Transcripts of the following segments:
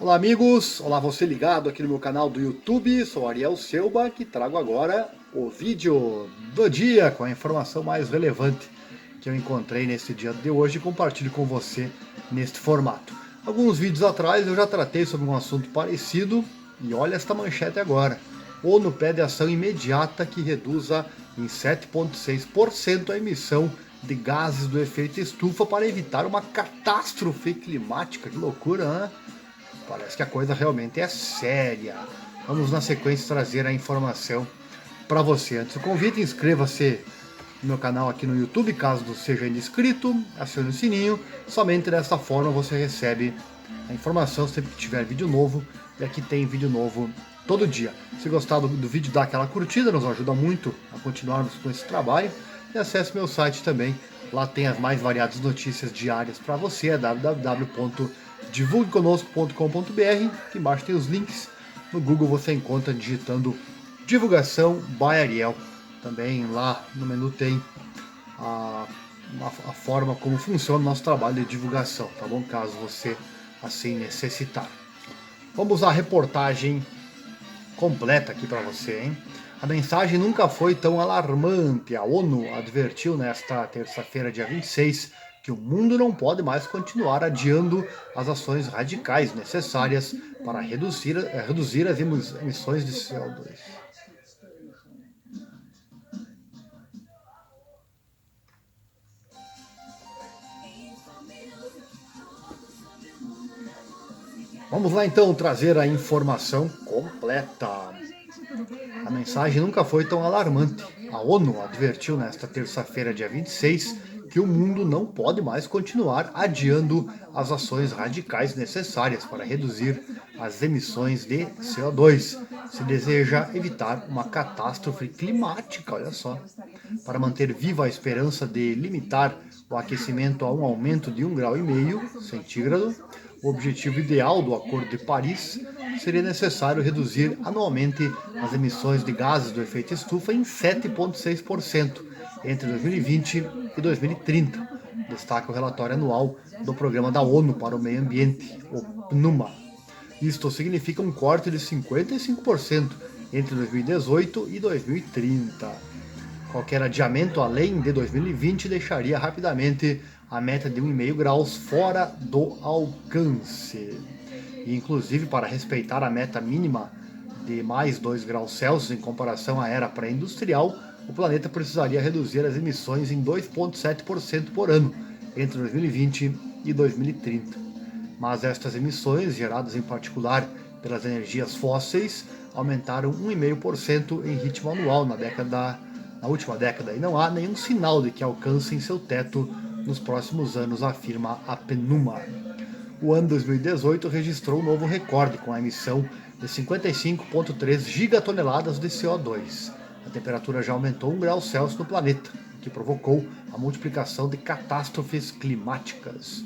Olá amigos, olá você ligado aqui no meu canal do YouTube, sou Ariel Selba que trago agora o vídeo do dia com a informação mais relevante que eu encontrei nesse dia de hoje e compartilho com você neste formato. Alguns vídeos atrás eu já tratei sobre um assunto parecido e olha esta manchete agora. ONU pede ação imediata que reduza em 7,6% a emissão de gases do efeito estufa para evitar uma catástrofe climática. Que loucura, né? Parece que a coisa realmente é séria. Vamos na sequência trazer a informação para você. Antes do convite, inscreva-se no meu canal aqui no YouTube, caso não seja ainda inscrito, acione o sininho. Somente dessa forma você recebe a informação sempre que tiver vídeo novo. E aqui tem vídeo novo todo dia. Se gostar do vídeo, dá aquela curtida, nos ajuda muito a continuarmos com esse trabalho. E acesse meu site também. Lá tem as mais variadas notícias diárias para você, é www.divulgueconosco.com.br, que embaixo tem os links. No Google você encontra digitando Divulgação by Ariel. Também lá no menu tem a, a forma como funciona o nosso trabalho de divulgação, tá bom? Caso você assim necessitar. Vamos à reportagem completa aqui para você, hein? A mensagem nunca foi tão alarmante. A ONU advertiu nesta terça-feira, dia 26, que o mundo não pode mais continuar adiando as ações radicais necessárias para reduzir as emissões de CO2. Vamos lá então trazer a informação completa. A mensagem nunca foi tão alarmante. A ONU advertiu nesta terça-feira, dia 26, que o mundo não pode mais continuar adiando as ações radicais necessárias para reduzir as emissões de CO2, se deseja evitar uma catástrofe climática, olha só. Para manter viva a esperança de limitar o aquecimento a um aumento de 1,5 graus centígrado, o objetivo ideal do Acordo de Paris seria necessário reduzir anualmente as emissões de gases do efeito estufa em 7,6% entre 2020 e 2030, destaca o relatório anual do Programa da ONU para o Meio Ambiente, o PNUMA. Isto significa um corte de 55% entre 2018 e 2030. Qualquer adiamento além de 2020 deixaria rapidamente a meta de 1,5 graus fora do alcance. E, inclusive, para respeitar a meta mínima de mais 2 graus Celsius em comparação à era pré-industrial, o planeta precisaria reduzir as emissões em 2,7% por ano entre 2020 e 2030. Mas estas emissões, geradas em particular pelas energias fósseis, aumentaram 1,5% em ritmo anual na última década, e não há nenhum sinal de que alcancem seu teto nos próximos anos, afirma a PNUMA. O ano 2018 registrou um novo recorde com a emissão de 55,3 gigatoneladas de CO2. A temperatura já aumentou 1 grau Celsius no planeta, o que provocou a multiplicação de catástrofes climáticas.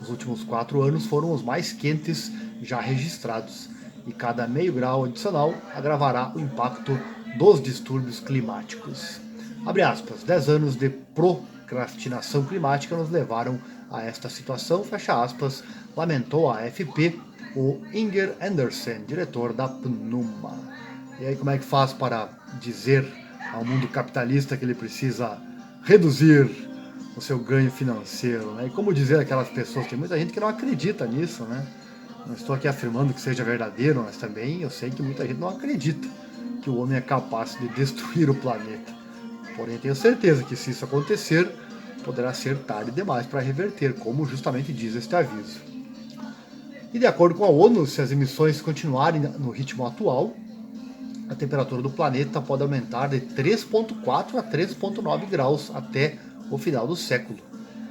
Os últimos 4 anos foram os mais quentes já registrados, e cada meio grau adicional agravará o impacto dos distúrbios climáticos. Abre aspas, 10 anos de procrastinação climática nos levaram a esta situação, fecha aspas, lamentou a AFP o Inger Andersen, diretor da PNUMA. E aí como é que faz para dizer ao mundo capitalista que ele precisa reduzir o seu ganho financeiro, né? E como dizer aquelas pessoas, tem muita gente que não acredita nisso, né? Não estou aqui afirmando que seja verdadeiro, mas também eu sei que muita gente não acredita que o homem é capaz de destruir o planeta. Porém, tenho certeza que se isso acontecer, poderá ser tarde demais para reverter, como justamente diz este aviso. E de acordo com a ONU, se as emissões continuarem no ritmo atual, a temperatura do planeta pode aumentar de 3,4 a 3,9 graus até o final do século.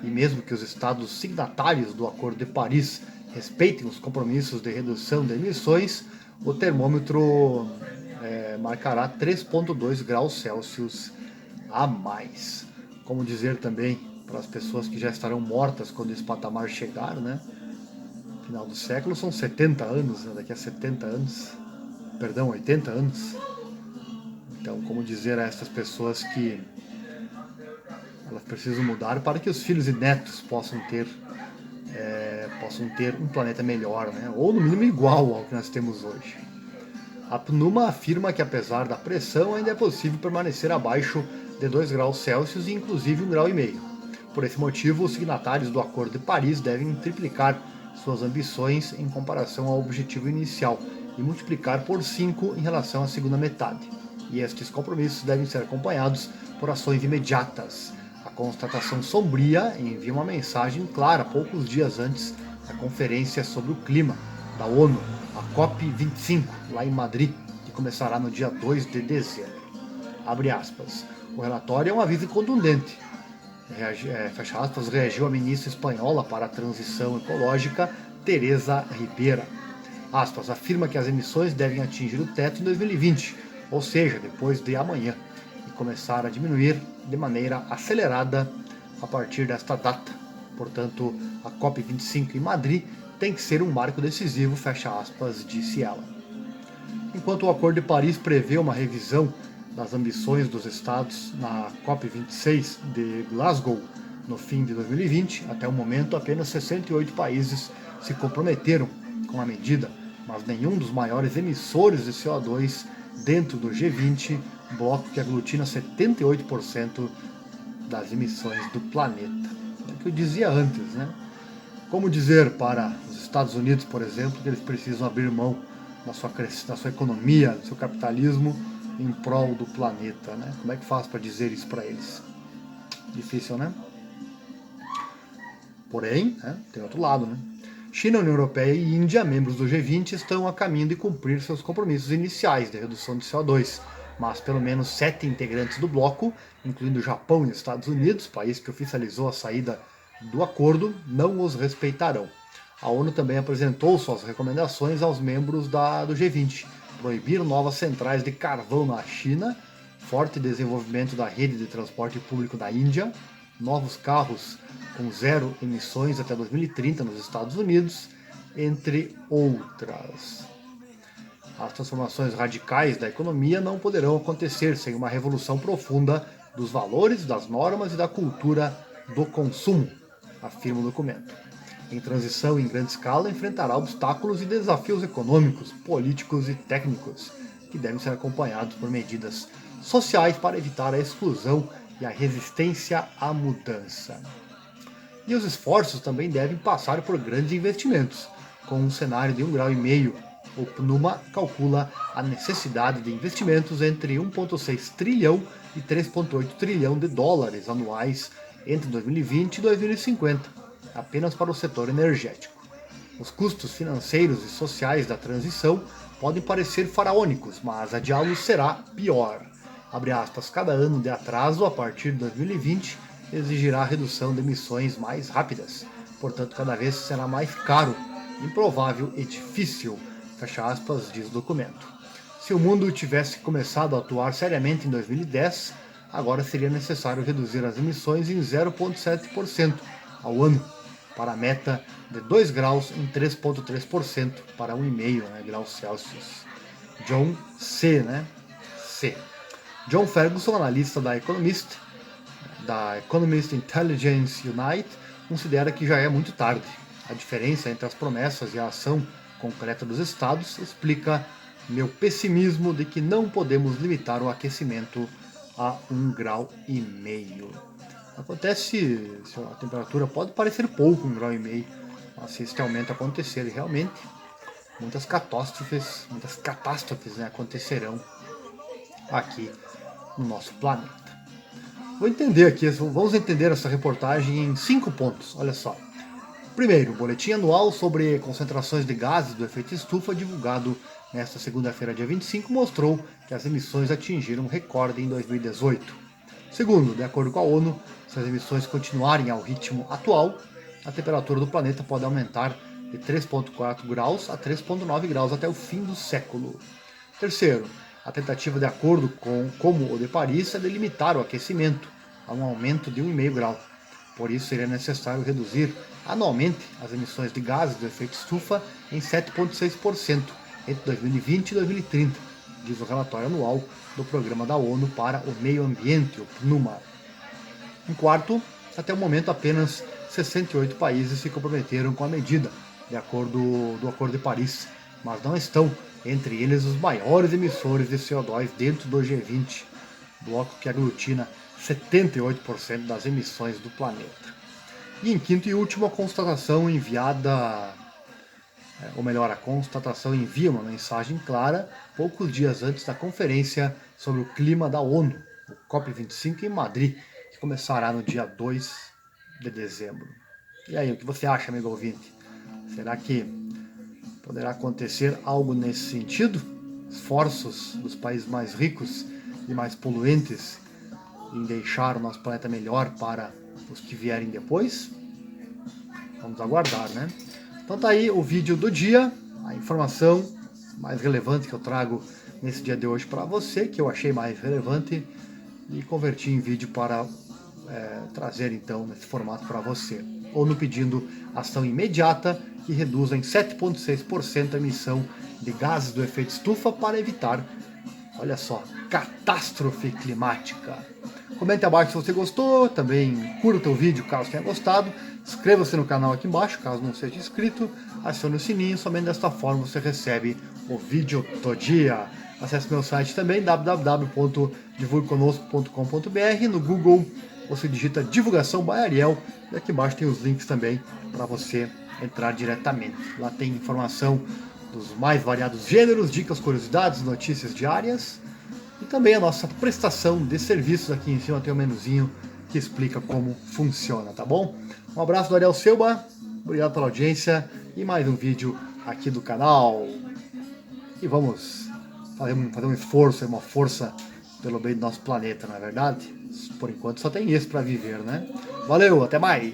E mesmo que os estados signatários do Acordo de Paris respeitem os compromissos de redução de emissões, o termômetro marcará 3,2 graus Celsius a mais. Como dizer também para as pessoas que já estarão mortas quando esse patamar chegar, né? Final do século são 70 anos, né? Daqui a 70 anos, perdão, 80 anos. Então, como dizer a essas pessoas que elas precisam mudar para que os filhos e netos possam possam ter um planeta melhor, né? Ou no mínimo igual ao que nós temos hoje. A PNUMA afirma que apesar da pressão ainda é possível permanecer abaixo de 2 graus Celsius e inclusive 1,5 graus. Por esse motivo, os signatários do Acordo de Paris devem triplicar suas ambições em comparação ao objetivo inicial e multiplicar por 5 em relação à segunda metade. E estes compromissos devem ser acompanhados por ações imediatas. A constatação sombria envia uma mensagem clara poucos dias antes da Conferência sobre o Clima da ONU, a COP25, lá em Madrid, que começará no dia 2 de dezembro. Abre aspas. O relatório é um aviso contundente. Fecha aspas, reagiu a ministra espanhola para a transição ecológica, Teresa Ribera. Aspas, afirma que as emissões devem atingir o teto em 2020, ou seja, depois de amanhã, e começar a diminuir de maneira acelerada a partir desta data. Portanto, a COP25 em Madrid tem que ser um marco decisivo, fecha aspas, disse ela. Enquanto o Acordo de Paris prevê uma revisão das ambições dos estados na COP26 de Glasgow no fim de 2020, até o momento apenas 68 países se comprometeram com a medida, mas nenhum dos maiores emissores de CO2 dentro do G20, bloco que aglutina 78% das emissões do planeta. É o que eu dizia antes, né? Como dizer para os Estados Unidos, por exemplo, que eles precisam abrir mão da sua economia, do seu capitalismo em prol do planeta, né? Como é que faz para dizer isso para eles? Difícil, né? Porém, tem outro lado, né? China, União Europeia e Índia, membros do G20, estão a caminho de cumprir seus compromissos iniciais de redução de CO2, mas pelo menos 7 integrantes do bloco, incluindo Japão e Estados Unidos, país que oficializou a saída do acordo, não os respeitarão. A ONU também apresentou suas recomendações aos membros do G20, proibir novas centrais de carvão na China, forte desenvolvimento da rede de transporte público da Índia, novos carros com zero emissões até 2030 nos Estados Unidos, entre outras. As transformações radicais da economia não poderão acontecer sem uma revolução profunda dos valores, das normas e da cultura do consumo, afirma o documento. Em transição em grande escala, enfrentará obstáculos e desafios econômicos, políticos e técnicos, que devem ser acompanhados por medidas sociais para evitar a exclusão e a resistência à mudança. E os esforços também devem passar por grandes investimentos. Com um cenário de 1,5 graus, o PNUMA calcula a necessidade de investimentos entre 1,6 trilhão e 3,8 trilhão de dólares anuais entre 2020 e 2050, apenas para o setor energético. Os custos financeiros e sociais da transição podem parecer faraônicos, mas adiá-los será pior. Abre aspas, cada ano de atraso a partir de 2020 exigirá a redução de emissões mais rápidas, portanto cada vez será mais caro, improvável e difícil, fecha aspas, diz o documento. Se o mundo tivesse começado a atuar seriamente em 2010, agora seria necessário reduzir as emissões em 0,7% ao ano, para a meta de 2 graus em 3,3% para 1,5 graus Celsius. John C. John Ferguson, analista da Economist Intelligence Unit, considera que já é muito tarde. A diferença entre as promessas e a ação concreta dos estados explica meu pessimismo de que não podemos limitar o aquecimento a 1,5 graus. Acontece, a temperatura pode parecer pouco, 1,5 graus, mas se este aumento acontecer realmente, muitas catástrofes acontecerão aqui no nosso planeta. Vamos entender essa reportagem em 5 pontos, olha só. Primeiro, o boletim anual sobre concentrações de gases do efeito estufa, divulgado nesta segunda-feira, dia 25, mostrou que as emissões atingiram um recorde em 2018. Segundo, de acordo com a ONU, se as emissões continuarem ao ritmo atual, a temperatura do planeta pode aumentar de 3,4 graus a 3,9 graus até o fim do século. Terceiro, a tentativa de acordo como o de Paris é de limitar o aquecimento a um aumento de 1,5 grau. Por isso, seria necessário reduzir anualmente as emissões de gases do efeito estufa em 7,6% entre 2020 e 2030, diz o relatório anual do Programa da ONU para o Meio Ambiente, o PNUMA. Em quarto, até o momento apenas 68 países se comprometeram com a medida, de acordo do Acordo de Paris, mas não estão entre eles os maiores emissores de CO2 dentro do G20, bloco que aglutina 78% das emissões do planeta. E em quinto e último, a constatação enviada, ou melhor, a constatação envia uma mensagem clara poucos dias antes da conferência sobre o clima da ONU, o COP25 em Madrid, que começará no dia 2 de dezembro. E aí, o que você acha, amigo ouvinte? Será que poderá acontecer algo nesse sentido? Esforços dos países mais ricos e mais poluentes em deixar o nosso planeta melhor para os que vierem depois? Vamos aguardar, né? Então tá aí o vídeo do dia, a informação mais relevante que eu trago nesse dia de hoje para você, que eu achei mais relevante, e converti em vídeo para trazer então nesse formato para você. ONU pedindo ação imediata que reduza em 7,6% a emissão de gases do efeito estufa para evitar, olha só, catástrofe climática. Comente abaixo se você gostou, também curta o vídeo caso tenha gostado, inscreva-se no canal aqui embaixo caso não seja inscrito, acione o sininho, somente desta forma você recebe o vídeo do dia. Acesse meu site também, www.divulgueconosco.com.br, no Google você digita Divulgação by Ariel e aqui embaixo tem os links também para você entrar diretamente. Lá tem informação dos mais variados gêneros, dicas, curiosidades, notícias diárias e também a nossa prestação de serviços. Aqui em cima tem um menuzinho que explica como funciona, tá bom? Um abraço do Ariel Silva, obrigado pela audiência e mais um vídeo aqui do canal. E vamos fazer um esforço, uma força pelo bem do nosso planeta, não é verdade? Por enquanto só tem isso para viver, né? Valeu, até mais!